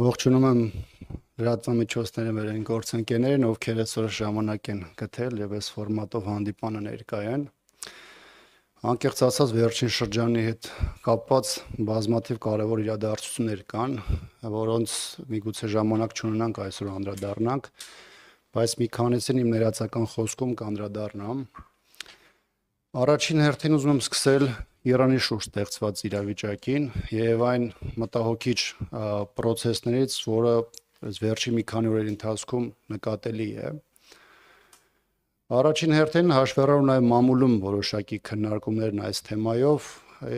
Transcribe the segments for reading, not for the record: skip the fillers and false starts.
Ողջունում եմ լրատվամիջոցների մեր այն գործընկերներին, ովքեր այսօր ժամանակ են գտել եւ այս ֆորմատով հանդիպանը ներկայ են։ Անկեղծ ասած, վերջին շրջանի հետ կապված բազմաթիվ կարևոր իրադարձություններ կան, որոնց միգուցե ժամանակ չունենանք այսօր անդրադառնանք, բայց մի քանիսին իմ ներածական խոսքում կանդրադառնամ։ Առաջին հերթին ուզում եմ սկսել Իրանի շուրջ ստեղծված իրավիճակին եւ այն մտահոգիչ process-ներից, որը այս վերջի մի քանի օրերի ընթացքում նկատելի է։ Առաջին հերթին հաշվառու նաեւ մամուլում որոշակի քննարկումներն այս թեմայով,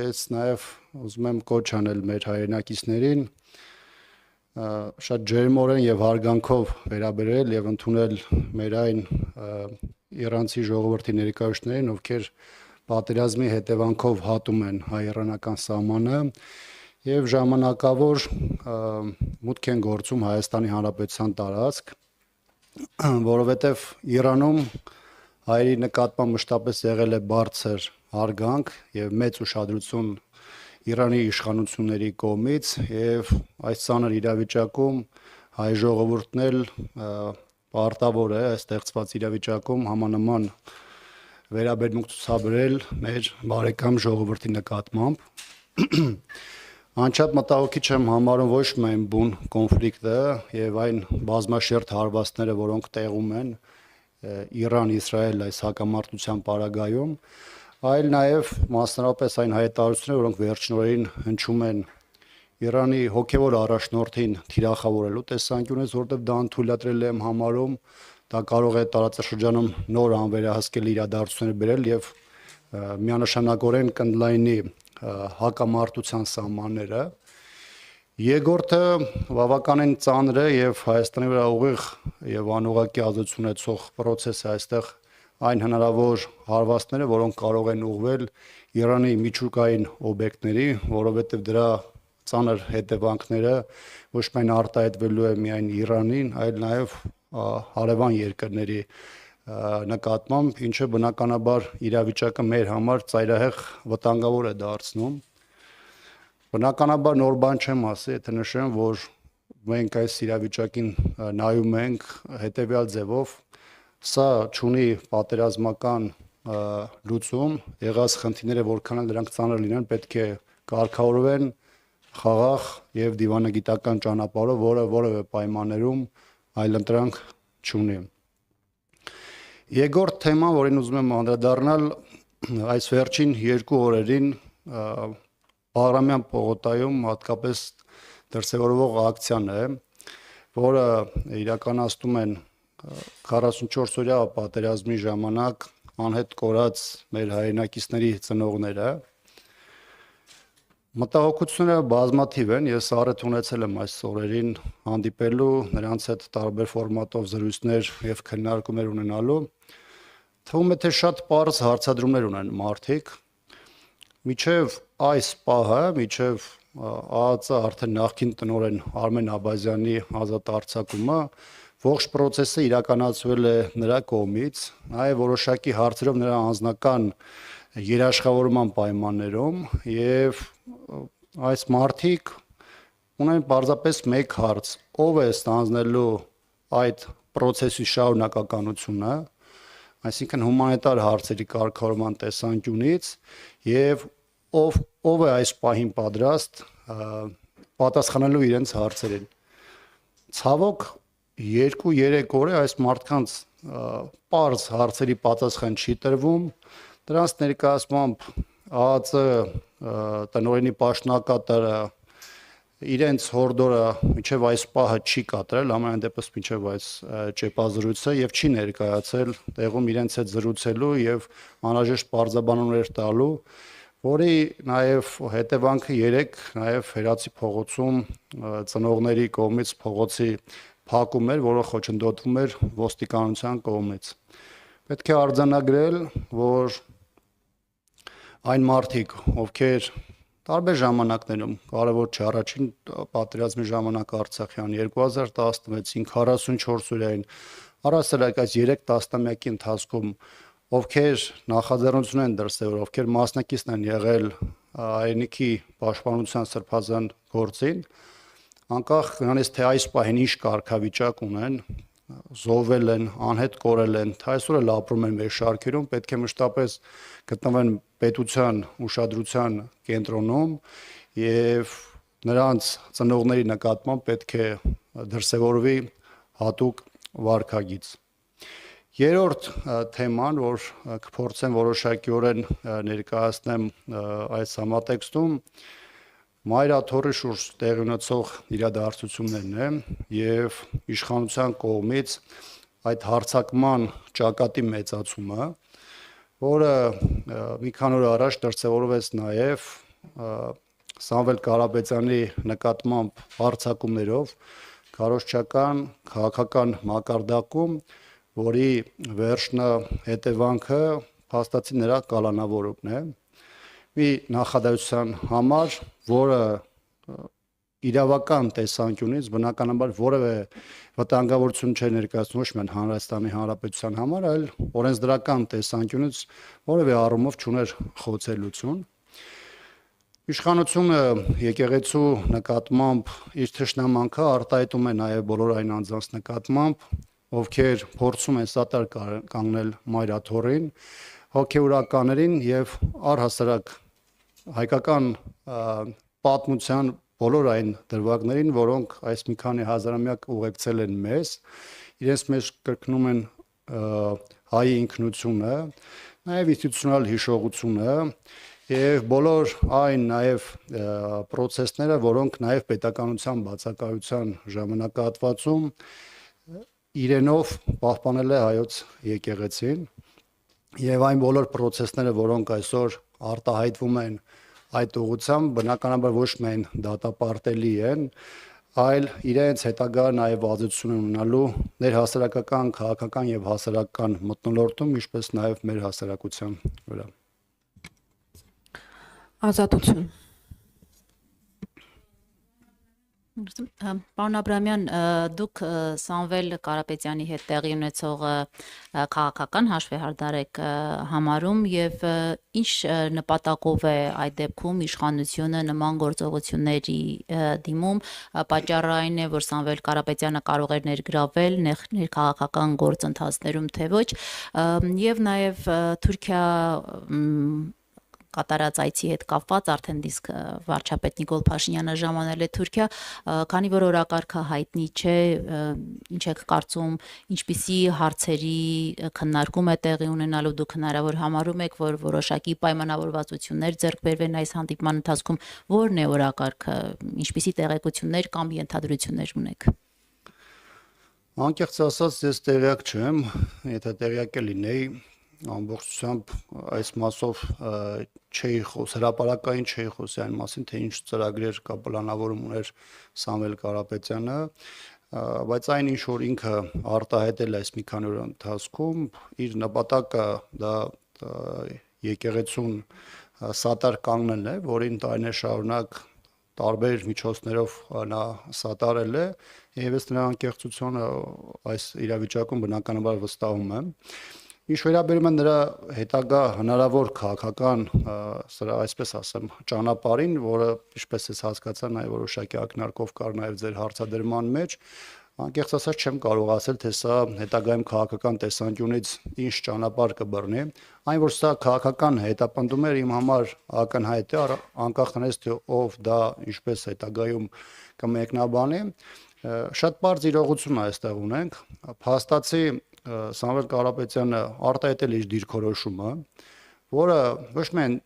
ես նաեւ ուզում եմ կոչ անել մեր հայրենակիցներին շատ ջերմորեն եւ հարգանքով վերաբերել եւ ընդունել մեր այն իրանցի ժողովրդի ներկայացուցիչներին, ովքեր պատերազմի հետևանքով հատում են հայ-իրանական սահմանը եւ ժամանակավոր մուտք են գործում Հայաստանի Հանրապետության տարածք, որովհետեւ Իրանում հայերի նկատմամբ մշտապես եղել է բարձր հարգանք եւ մեծ ուշադրություն Իրանի իշխանությունների կողմից եւ այս ցաներ իրավիճակում հայ ժողովուրդն էլ պարտավոր է այս ստեղծված իրավիճակում համանման վերաբերմունք ցուցաբերել մեր բարեկամ ժողովրդի նկատմամբ։ Անչափ մտահոգիչ եմ համարում ոչ միայն բուն կոնֆլիկտը եւ այն բազմաշերտ հարվածները, որոնք տեղում են Իրան-Իսրայել այս հակամարտության պարագայում, այլ նաեւ մասնավորապես այն հայտարարությունները, որոնք վերջին օրերին հնչում են Իրանի հոգեվոր առաջնորդին թիրախավորելու տեսանկյունից, որտեղ դա թույլատրել եմ համարում, դա կարող է տարածաշրջանում նոր անվերահսկելի իրադարձություններ բերել եւ միանշանակորեն կընդլայնի հակամարտության սահմանները։ Երկրորդը բավականին ծանր է եւ Հայաստանի վրա ուղիղ եւ անուղղակի ազդեցություն ունեցող process է այստեղ այն հնարավոր հարվածները, որոնք կարող են ուղղվել Իրանի միջուկային օբյեկտների, որովհետեւ դրա ծանր հետևանքները ոչ միայն արտահայտվելու է միայն Իրանին, այլ նաեւ հարևան երկրների նկատմամբ, ինչը բնականաբար իրավիճակը մեր համար ծայրահեղ վտանգավոր է դարձնում։ Բնականաբար նոր բան չեմ ասի, եթե նշեմ, որ մենք այս իրավիճակին նայում ենք հետեւյալ ձևով, սա չունի պատերազմական լուծում, եղած խնդիրները որքան էլ դրանք ծանր լինեն, պետք է կարգավորվեն խաղաղ եւ դիվանագիտական ճանապարհով, որը որևէ պայմաններում այլընտրանք չունի։ Երկրորդ թեման, որին ուզում եմ անդրադառնալ, այս վերջին 2 օրերին Բաղրամյան պողոտայում հատկապես դրսևորվող ակցիան է, որը իրականացնում են 44-օրյա պատերազմի ժամանակ անհետ կորած մեր հայրենակիցների ծնողները։ Մտահոգությունները բազմաթիվ են, ես առիթ ունեցել եմ այս օրերին հանդիպելու, նրանց հետ տարբեր ֆորմատով զրույցներ եւ քննարկումներ ունենալու։ Թվում է թե շատ պարզ հարցադրումներ ունեն մարդիկ։ Միջև այս պահը, միջև ԱԱԾ արդեն նախկին տնօրեն Արմեն Աբազյանի ազատ արձակումը, ողջ process-ը իրականացվել է նրա կողմից, նաեւ որոշակի հարցերով նրա անձնական երաշխավորման պայմաններում եւ այս մարդիկ ունեն պարզապես մեկ հարց. ով է ստանձնելու այդ process-ի շարունակականությունը, այսինքն հումանիտար հարցերի կարգավորման տեսանկյունից եւ ով է այս պահին պատրաստ պատասխանելու իրենց հարցերին։ Ցավոք 2-3 օր է այս մարդկանց պարզ հարցերի պատասխան չի տրվում, դրանց ներկայացմամբ ԱԱԾ տնօրենի պաշտոնակատարը իրենց հորդորը մինչև այս պահը չի կատարել, ամենայն դեպս մինչև այս ճեպազրույցը եւ չի ներկայացել տեղում իրենց հետ զրուցելու եւ անհրաժեշտ պարզաբանումներ տալու, որի նաեւ հետևանքը երեք նաեւ Հերացի փողոցում ծնողների կողմից փողոցի փակում էր, որը խոչընդոտվում էր ոստիկանության կողմից։ Պետք է արձանագրել, որ այն մարդիկ, ովքեր տարբեր ժամանակներում, կարևոր չէ, առաջին պատերազմի ժամանակ Արցախյան 2016-ին 44 օրյային, առասարակ այս 3 տասնամյակի ընթացքում, ովքեր նախաձեռնություն են դրսևորել, ովքեր մասնակիցն են եղել հայրենիքի պաշտպանության սրբազան գործին, անկախ նրանից թե այս պահին ինչ կարգավիճակ ունեն, զոհվել են, անհետ կորել են, թե այսօր էլ ապրում են մեր շարքերում, պետք է մշտապես գտնվեն պետության ուշադրության կենտրոնում եւ նրանց ծնողների նկատմամբ պետք է դրսևորվի հատուկ վարքագիծ։ Երրորդ թեման, որ կփորձեմ որոշակիորեն ներկայացնեմ այս համատեքստում, մայրաթորի շուրջ տեղի ունեցող իրադարձություններն են եւ իշխանության կողմից այդ հարձակման ճակատի մեծացումը, որը մի քանի օր առաջ դրսևորվեց նաեւ Սամվել Կարապետյանի նկատմամբ հարձակումներով քարոզչական քաղաքական մակարդակում, որի վերջնահետևանքը փաստացի նրա կալանավորումն է։ Մի նախադասության համար, որը իրավական տեսանկյունից բնականաբար որևէ վտանգավորություն չէ ներկայացնում ոչ միայն Հայաստանի Հանրապետության համար, այլ օրենսդրական տեսանկյունից որևէ առումով չուներ խոցելություն։ Իշխանությունը եկեղեցու նկատմամբ իր թշնամանքը արտահայտում է նաև բոլոր այն անձանց նկատմամբ, ովքեր փորձում են սատար կանգնել մայրաթորին, հոգեորականերին եւ առհասարակ հայկական պատմության բոլոր այն դրվագներին, որոնք այս մի քանի հազարամյակ ուղեկցել են մեզ, իրենց մեջ կրկնում են հայի ինքնությունը, նաև ինստիտուցիոնալ հիշողությունը եւ բոլոր այն նաև process-ները, որոնք նաև պետականության բացակայության ժամանակահատվածում իրենով պահպանել է հայոց եկեղեցին եւ այն բոլոր process-ները, որոնք այսօր արտահայտվում են այդ ուղղությամբ, բնականաբար ոչ միայն դատապարտելի են, այլ իրենց հետագա նաև ազդեցություն ունենալու ներհասարակական, քաղաքական եւ հասարակական մթնոլորտում, ինչպես նաև մեր հասարակության վրա։ Ազատություն։ Պարոն Աբրամյան, դուք Սամվել Կարապետյանի հետ տեղի ունեցող քաղաքական հաշվեհարդար եք համարում եւ ինչ նպատակով է այդ դեպքում իշխանությունը նման գործողությունների դիմում, պատճառը այն է, որ Սամվել Կարապետյանը կարող էր ներգրավել ներքաղաքական գործընթացներում, թե ոչ, եւ նաեւ Թուրքիա կատարած այցի հետ կապված արդեն իսկ վարչապետ Նիկոլ Փաշինյանը ժամանել է Թուրքիա, քանի որ օրակարգը հայտնի չէ, ինչ եք կարծում, ինչպիսի հարցերի քննարկում է տեղի ունենալու, դուք հնարավոր համարում եք, որ որոշակի պայմանավորվածություններ ձեռք բերվեն այս հանդիպման ընթացքում, որն է օրակարգը, ինչպիսի տեղեկություններ կամ ենթադրություններ ունեք։ Անկեղծ ասած, ես տեղյակ չեմ, եթե տեղյակ լինեի, ամբողջությամբ այս մասով չէի հրապարակային չէի խոսի այն մասին, թե ինչ ծրագրեր կա պլանավորում ուներ Սամվել Կարապետյանը, բայց այն ինչ որ ինքը արտահայտել է այս մի քանի օր ընթացքում, իր նպատակը դա եկեղեցուն սատար կանգնելն է, որին տարիներ շարունակ տարբեր միջոցներով նա սատարել է, եւ ես նրա անկեղծությունը այս իրավիճակում բնականաբար վստահում եմ։ Ինչ վերաբերում է նրա հետագա հնարավոր քաղաքական, սրա այսպես ասեմ, ճանապարհին, որը ինչպես ես հասկացա, նաև որոշակի ակնարկով կար նաև ձեր հարցադրման մեջ, անկեղծ ասած չեմ կարող ասել, թե սա հետագայում քաղաքական տեսանկյունից ինչ ճանապարհ կբռնի, այն որ սա քաղաքական հետապնդում էր իմ համար ակնհայտ է, անկախ նրանից թե ով դա ինչպես հետագայում կմեկնաբանի, շատ բարձ իրողություն այստեղ ունենք, փաստացի Սամվել Կարապետյանը արտահայտել է իր դիրքորոշումը, որը ոչ միայն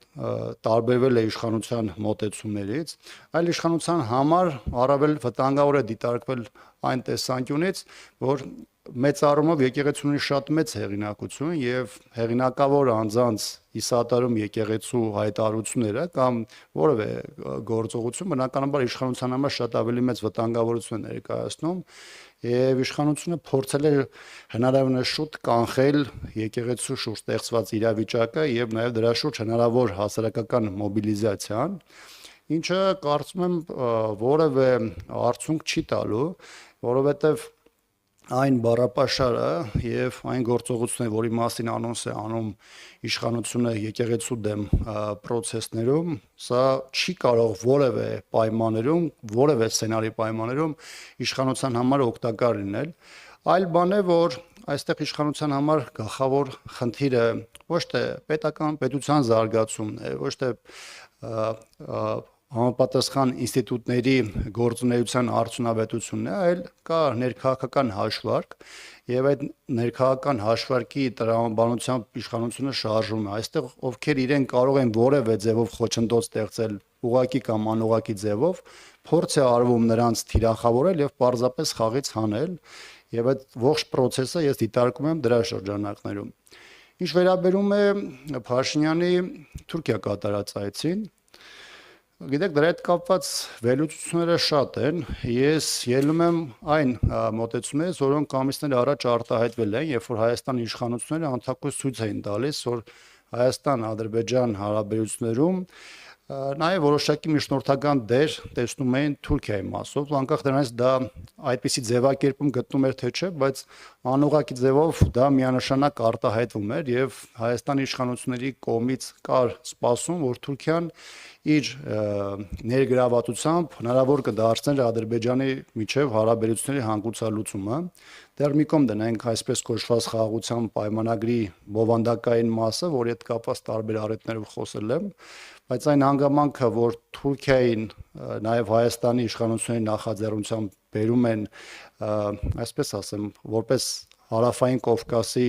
տարբերվել է իշխանության մոտեցումներից, այլ իշխանության համար առավել վտանգավոր է դիտարկվել այն տեսանկյունից, որ մեծ առումով եկեղեցին ունի շատ մեծ հեղինակություն եւ հեղինակավոր անձանց իսատարում եկեղեցու հայտարարությունները կամ որևէ գործողություն բնականաբար իշխանության համար շատ ավելի մեծ վտանգավորություն է ներկայացնում եւ իշխանությունը փորձել է հնարավորինս շուտ կանխել եկեղեցու շուրջ ստեղծված իրավիճակը եւ նաեւ դրա շուրջ հնարավոր հասարակական մոբիլիզացիան, ինչը կարծում եմ որևէ արդյունք չի տալու, որովհետեւ այն բառապաշարը եւ այն գործողությունները, որի մասին անոնս է անում իշխանությունը եկեղեցու դեմ process-ներում, սա չի կարող որևէ պայմաններում, որևէ սցենարի պայմաններում իշխանության համար օգտակար լինել։ Այլ բան է, որ այստեղ իշխանության համար գլխավոր խնդիրը ոչ թե պետության զարգացումն է, ոչ թե համապատասխան ինստիտուտների գործունեության արդյունավետությունն է, այլ կա ներքաղաքական հաշվարկ, եւ այդ ներքաղաքական հաշվարկի տրամաբանությամբ իշխանությունը շարժում է։ Այստեղ ովքեր իրեն կարող են որևէ ձևով խոչընդոտ ստեղծել ուղակի կամ անուղակի ձևով, փորձ է արվում նրանց թիրախավորել եւ պարզապես խաղից հանել, եւ այդ ողջ process-ը ես դիտարկում եմ դրա շրջանակներում։ Ինչ վերաբերում է Փաշինյանի Թուրքիա կատարած այցին, գիտեք, դրա հետ կապված վերլուծությունները շատ են։ Ես ելնում եմ այն մոտեցումից, որոնք ամիսներ առաջ արտահայտվել են, երբ որ Հայաստանի իշխանությունները անթակույց ցույց էին տալիս, որ Հայաստան-Ադրբեջան հարաբերություններում նաև որոշակի միջնորդական դեր տեսնում էին Թուրքիայի մասով, անկախ դրանից դա այդպիսի ձևակերպում գտնում էր թե չէ, բայց անուղղակի ձևով դա միանշանակ արտահայտվում էր եւ Հայաստանի իշխանությունների կողմից կար սպասում, որ Թուրքիան իր ներգրավվածությամբ հնարավոր կդարձներ Ադրբեջանի միջև հարաբերությունների հանգուցալուծումը։ Դեռ մի կողմ դնենք այսպես կոչված խաղաղության պայմանագրի բովանդակային մասը, որի հետ կապված տարբեր առիթներով խոսել եմ, բայց այն հանգամանքը, որ Թուրքիային նաև Հայաստանի իշխանությունների նախաձեռնությամբ բերում են, այսպես ասեմ, որպես Հարավային Կովկասի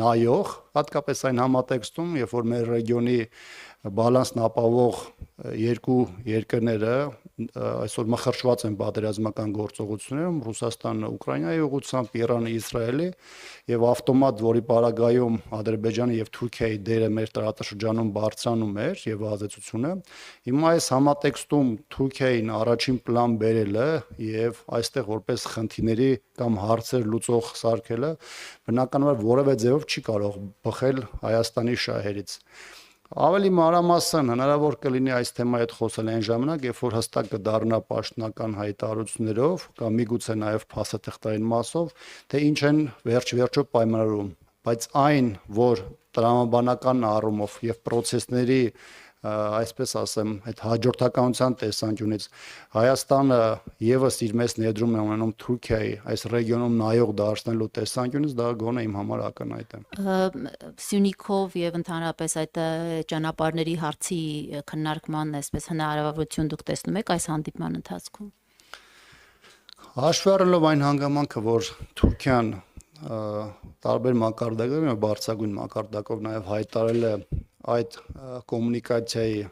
նայող, հատկապես այն համատեքստում, երբ որ մեր ռեգիոնի բալանսն ապահովող երկու երկրները այսօր մխրճված են պատերազմական գործողություններում, Ռուսաստանը Ուկրաինայի ուղղությամբ, Իրանը Իսրայելի, եւ ավտոմատ, որի պարագայում Ադրբեջանի եւ Թուրքիայի դերը մեր տարածաշրջանում բարձրանում էր եւ ազդեցությունը, հիմա այս համատեքստում Թուրքիային առաջին պլան բերելը եւ այստեղ որպես խնդիրների կամ հարցեր լուծող սարքելը բնականաբար որևէ ձևով չի կարող բխել Հայաստանի շահերից։ Ավելի մանրամասն հնարավոր կլինի այս թեմայի հետ խոսել այն ժամանակ, երբ որ հստակ կդառնա պաշտոնական հայտարարություններով կամ միգուցե նաև փաստաթղթային մասով, թե ինչ են վերջ-վերջո պայմանավորում, բայց այն, որ տրամաբանական առումով եւ process-ների այսպես ասեմ, այդ հաջորդականության տեսանկյունից Հայաստանը եւս իր մեծ ներդրում է ունենում Թուրքիայի այս ռեգիոնում նայող դարձնելու տեսանկյունից, դա գոնե իմ համար ակնհայտ է։ Սյունիքով եւ ընդհանրապես այդ ճանապարհների հարցի քննարկման այսպես հնարավորություն դուք տեսնում եք այս հանդիպման ընթացքում։ Հաշվի առնելով այն հանգամանքը, որ Թուրքիան տարբեր մակարդակներով բարձրագույն մակարդակով նաև հայտարարել է այդ կոմունիկացիայի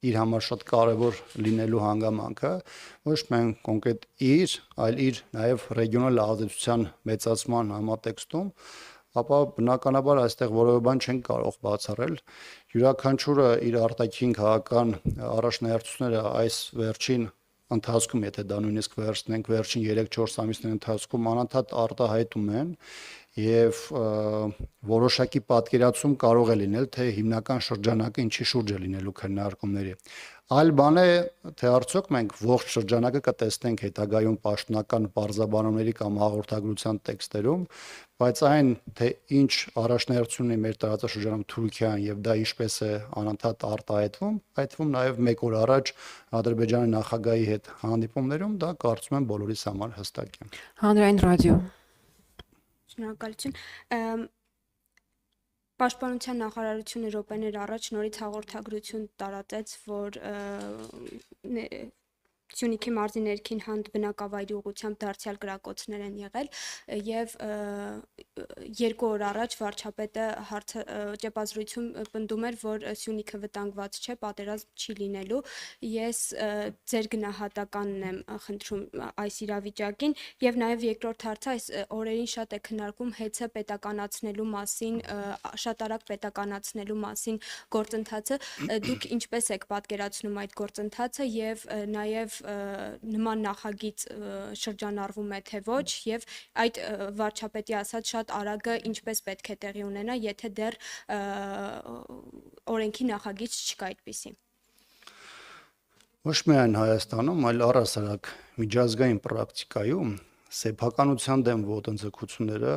իր համար շատ կարևոր լինելու հանգամանքը ոչ միայն կոնկրետ իր, այլ իր նաև ռեգիոնալ ազդեցության մեծացման համատեքստում, ապա բնականաբար այստեղ որևէ բան չեն կարող բացառել։ Յուրաքանչյուրը իր արտաքին քաղաքական առաջնահերթությունները այս վերջին ընթացքում, եթե դա նույնիսկ վերցնենք վերջին 3-4 ամիսների ընթացքում անընդհատ արտահայտում են եւ որոշակի պատկերացում կարող է լինել, թե հիմնական շրջանակը ինչի շուրջ է լինելու քննարկումների։ Այլ բան է, թե արդյոք մենք ողջ շրջանակը կտեսնենք հետագայում պաշտոնական բարձաբանումների կամ հաղորդագրության տեքստերում, բայց այն, թե ինչ առաջնահերթություն ունի մեր տարածաշրջանում Թուրքիան եւ դա ինչպես է անընդհատ արտահայտվում, այդ թվում նաեւ մեկ օր առաջ Ադրբեջանի նախագահի հետ հանդիպումներում, դա կարծում եմ բոլորիս համար հստակ է։ Հանրային ռադիո։ Շնորհակալություն։ Պաշտպանության նախարարությունը րոպեներ առաջ նորից հաղորդագրություն տարածեց, որ Սյունիքի մարզի ներքին հանդ բնակավայրի ուղղությամբ դարձյալ կրակոցներ են եղել եւ 2 օր առաջ վարչապետը ճեպազրույցում պնդում էր, որ Սյունիքը վտանգված չէ, պատերազմ չի լինելու։ Ես ձեր գնահատականն եմ խնդրում այս իրավիճակին եւ նաեւ երկրորդ հարցը այս օրերին շատ է քննարկում ՀԵՑ-ը պետականացնելու մասին, շատ արագ պետականացնելու մասին գործընթացը։ Դուք ինչպես եք պատկերացնում այդ գործընթացը եւ նաեւ նման նախագիծ շրջանառվում է թե ոչ եւ այդ վարչապետի ասած շատ արագը ինչպես պետք է տեղի ունենա, եթե դեռ օրենքի նախագիծ չկա այդպիսի։ Ոչ միայն Հայաստանում, այլ առհասարակ միջազգային պրակտիկայում սեփականության դեմ ոտնձգությունները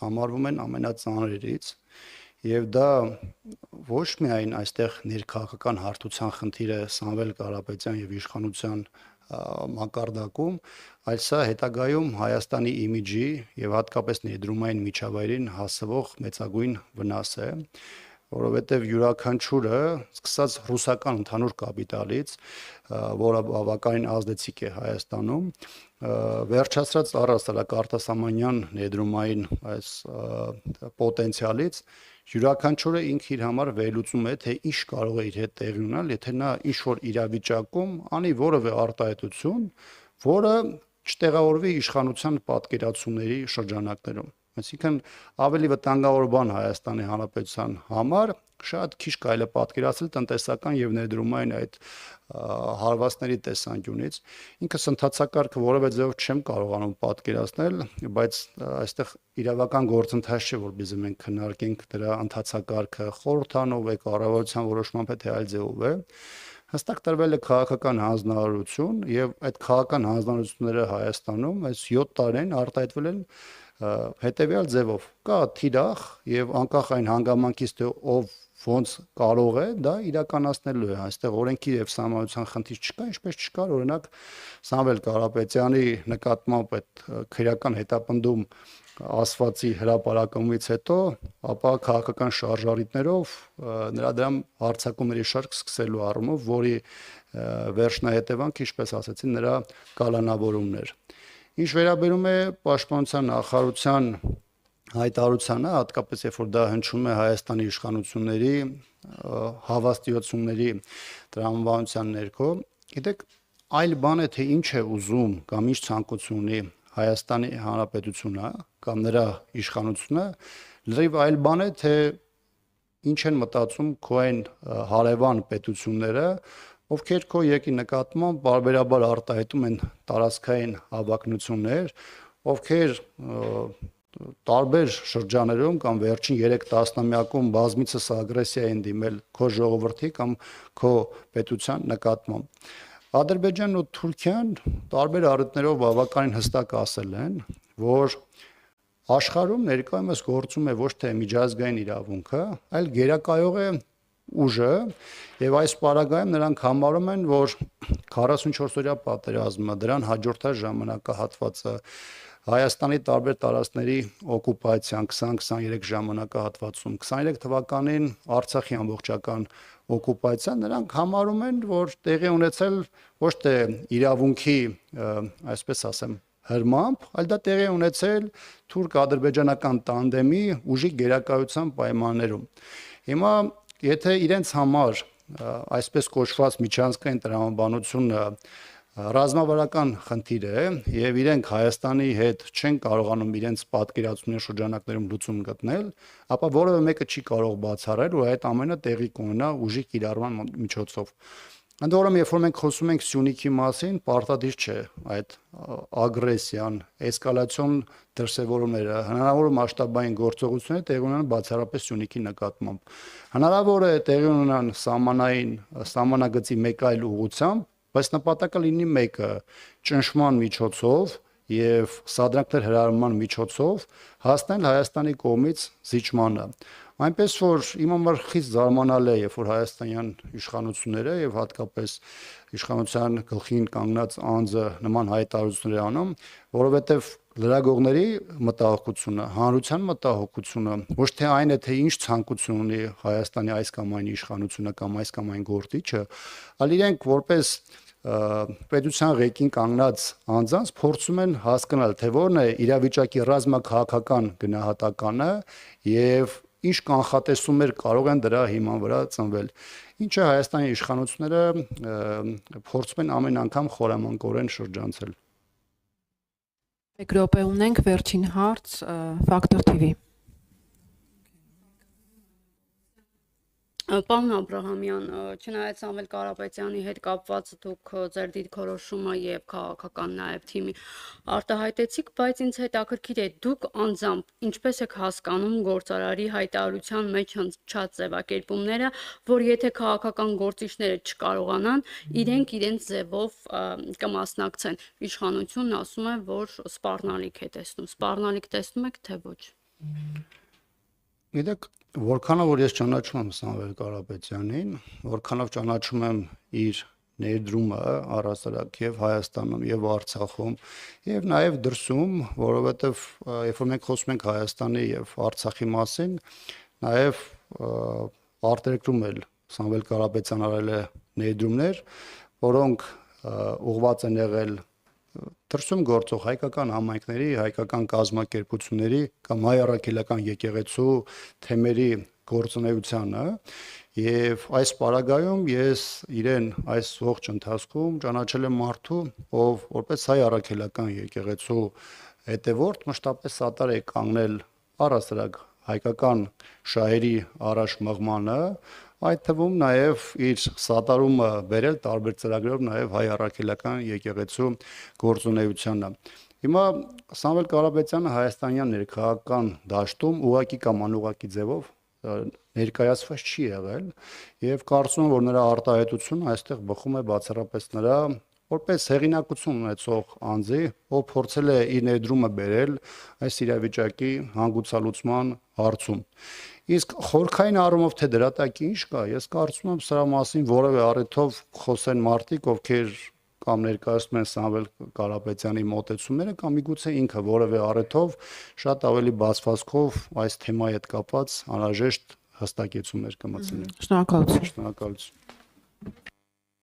համարվում են ամենածանրերից եւ դա ոչ միայն այստեղ ներքաղաքական հարթության խնդիր է Սամվել Կարապետյան եւ իշխանության մակարդակում, այլ սա հետագայում Հայաստանի իմիջի եւ հատկապես ներդրումային միջավայրին հասցվող մեծագույն վնաս է, որովհետեւ յուրաքանչյուրը, սկսած ռուսական ընդհանուր կապիտալից, որը բավականին ազդեցիկ է Հայաստանում, վերջացրած առաստաղ արտասահմանյան ներդրումային այս պոտենցիալից յուրաքանչյուրը ինքը իր համար վերլուծում է, թե ինչ կարող է իր հետ տեղի ունենալ, եթե նա ինչ որ իրավիճակում անի որևէ արտահայտություն, որը չտեղավորվի իշխանության պատկերացումների շրջանակներում։ Այսինքն ավելի վտանգավոր բան Հայաստանի Հանրապետության համար շատ քիչ կարելի է պատկերացնել տնտեսական եւ ներդրումային այդ հարվածների տեսանկյունից։ Ինքս ընթացակարգը որևէ ձեւով չեմ կարողանում պատկերացնել, բայց այստեղ իրավական գործընթաց չէ, որբիզի մենք քննարկենք դրա ընթացակարգը խորհրդանով է, կառավարության որոշմամբ է, թե այլ ձևով է։ Հստակ տրվել է քաղաքական հանձնարարություն եւ այդ քաղաքական հանձնարարությունները Հայաստանում այս 7 տարին արտահայտվել են հետեւյալ ձևով կա թիրախ եւ անկախ այն հանգամանքից թե ով ոնց կարող է դա իրականացնելու է այստեղ օրենքի եւ սահմանության խնդիր չկա ինչպես չկար օրինակ Սամվել Կարապետյանի նկատմամբ այդ քրեական հետապնդում ասվածի հրապարակումից հետո ապա քաղաքական շարժառիթներով նրա դրամ հարցակումների շարք սկսելու առումով որի վերջնահետևանք ինչպես ասացին նրա կալանավորումներ Ինչ վերաբերում է պաշտպանության նախարարության հայտարարությանը, հատկապես երբ որ դա հնչում է Հայաստանի իշխանությունների հավաստիությունների տրամաբանության ներքո, գիտեք, այլ բան է թե ինչ է ուզում կամ ինչ ցանկություն ունի Հայաստանի Հանրապետությունը կամ նրա իշխանությունը, լրիվ այլ բան է թե ինչ են մտածում քո այն հարևան պետությունները ովքեր քո երկի նկատմամբ բարբերաբար արտահայտում են տարածքային հավակնություններ, ովքեր տարբեր շրջաներում կամ վերջին 3 տասնամյակում բազմիցս ագրեսիա են դիմել քո ժողովրդի կամ քո պետության նկատմամբ։ Ադրբեջանն ու Թուրքիան տարբեր առիթներով բավականին հստակ ասել են, որ աշխարհում ներկայումս գործում է ոչ թե միջազգային իրավունքը, այլ գերակայող է ուժը եւ այս պարագայում նրանք համարում են, որ 44-օրյա պատերազմը, դրան հաջորդած ժամանակահատվածը, Հայաստանի տարբեր տարածքների օկուպացիան 20-23 ժամանակահատվածում, 23 թվականին Արցախի ամբողջական օկուպացիան, նրանք համարում են, որ տեղի ունեցել ոչ թե իրավունքի, այսպես ասեմ, հրմամբ, այլ դա տեղի ունեցել թուրք-ադրբեջանական տանդեմի ուժի գերակայության պայմաններում։ Հիմա Եթե իրենց համար այսպես կոչված միջանցքային տրամաբանությունը ռազմավարական խնդիր է եւ իրենք Հայաստանի հետ չեն կարողանում իրենց պատկերացումների շրջանակներում լուծում գտնել, ապա որևէ մեկը չի կարող բացառել, որ այդ ամենը տեղի կունենա ուժի կիրառման միջոցով։ Ընդ որում, երբ որ մենք խոսում ենք Սյունիքի մասին, պարտադիր չէ այդ ագրեսիան, էսկալացիոն դրսևորումները, հնարավոր մասշտաբային գործողությունները տեղի ունենան բացառապես Սյունիքի նկատմամբ։ Հնարավոր է տեղի ունենան սահմանագծի մեկ այլ ուղղությամբ, բայց նպատակը լինի մեկը՝ ճնշման միջոցով եւ սադրանքներ հրահրման միջոցով հասնել Հայաստանի կողմից զիջմանը։ Այնպես որ իմ համար խիստ զարմանալ է, երբ որ հայաստանյան իշխանությունները եւ հատկապես իշխանության գլխին կանգնած անձը նման հայտարարություններ անում, որովհետեւ լրագրողների մտահոգությունը, հանրության մտահոգությունը ոչ թե այն է, թե ինչ ցանկություն ունի Հայաստանի այս կամ այն իշխանությունը կամ այս կամ այն գործիչը, այլ իրենք որպես պետության ղեկին կանգնած անձանց փորձում են հասկանալ, թե որն է իրավիճակի ռազմաքաղաքական գնահատականը եւ ինչ կանխատեսումներ կարող են դրա հիման վրա ծնվել։ Ինչը Հայաստանի իշխանությունները փորձում են ամեն անգամ խորամանկորեն շրջանցել։ Մեկ րոպե ունենք վերջին հարց Factor TV։ Պարոն Աբրահամյան, չնայած Սամվել Կարապետյանի հետ կապված դուք ձեր դիրքորոշումը եւ քաղաքական նաեւ թիմի արտահայտեցիք, բայց ինձ հետաքրքիր է դուք անձամբ ինչպես եք հասկանում գործարարի հայտարարության մեջ հնչած ձևակերպումները, որ եթե քաղաքական գործիչները չկարողանան, իրենք իրենց ձևով կմասնակցեն։ Իշխանությունն ասում է, որ սպառնալիք է տեսնում։ Սպառնալիք տեսնում եք, թե ոչ։ Գիտեք, որքանով որ ես ճանաչում եմ Սամվել Կարապետյանին, որքանով ճանաչում եմ իր ներդրումը առհասարակ եւ Հայաստանում եւ Արցախում եւ նաեւ դրսում, որովհետեւ երբ որ մենք խոսում ենք Հայաստանի եւ Արցախի մասին, նաեւ արտերկրում էլ Սամվել Կարապետյանը արել է ներդրումներ, որոնք ուղղված են եղել դրսում գործող հայկական համայնքների, հայկական կազմակերպությունների կամ հայ առաքելական եկեղեցու թեմերի գործունեությանը եւ այս պարագայում ես իրեն այս ողջ ընթացքում ճանաչել եմ մարդու, ով որպես հայ առաքելական եկեղեցու հետևորդ մշտապես սատար է կանգնել առհասարակ հայկական շահերի առաջ մղմանը, այդ թվում նաև իր սատարումը բերել տարբեր ծրագրերով նաև հայ առաքելական եկեղեցու գործունեությանը։ Հիմա Սամվել Կարապետյանը հայաստանյան ներքաղաքական դաշտում ուղակի կամ անուղակի ձևով ներկայացված չի եղել եւ կարծում եմ, որ նրա արտահայտությունը այստեղ բխում է բացառապես նրա որպես հեղինակություն ունեցող անձի, ով փորձել է իր ներդրումը բերել այս իրավիճակի հանգուցալուծման հարցում։ Իսկ խորքային առումով թե դրա տակ ինչ կա, ես կարծում եմ սրա մասին որևէ առիթով խոսեն մարդիկ, ովքեր կամ ներկայացնում են Սամվել Կարապետյանի մոտեցումները կամ միգուցե ինքը որևէ առիթով շատ ավելի բացվածքով այս թեմայի հետ կապված անհրաժեշտ հստակեցումներ կմտցնի։ Շնորհակալություն։ Շնորհակալություն։